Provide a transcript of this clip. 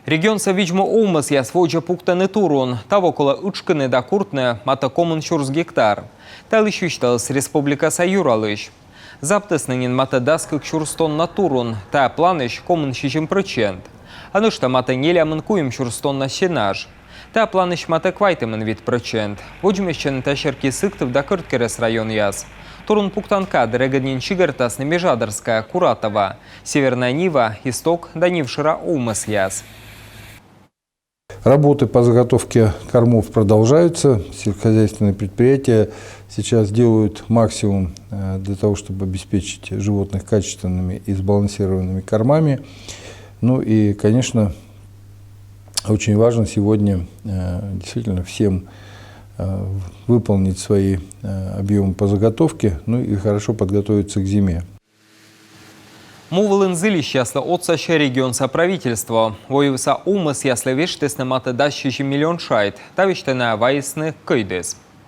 Регион Савичмо Омас я сводже пуктаны турун, того около учканы да куртне мата комын чурс гектар. Талыщущталась республика Саюралыш. Заптыснынин мата даскык чурстон на турун, та планыш комын щичим прычент. Анышта мата нелямын куем чурстон на сенаж. Та планыш мата квайтымын вид прычент. Воджмещен тащерки сыктыв да кырткерес район яз. Турун пуктанка дерегаднин чигартасны Межадарская, Куратова, Северная Нива, Исток, да Нившира Омас яз. Работы по заготовке кормов продолжаются. Сельскохозяйственные предприятия сейчас делают максимум для того, чтобы обеспечить животных качественными и сбалансированными кормами. Ну и, конечно, очень важно сегодня действительно всем выполнить свои объемы по заготовке, ну и хорошо подготовиться к зиме. Мувалын зылищ яслы отсаща регионса правительства. Воевса Омас яслы вештесны маты дащищи миллион шайт, тавиштена вайсны кыйдес.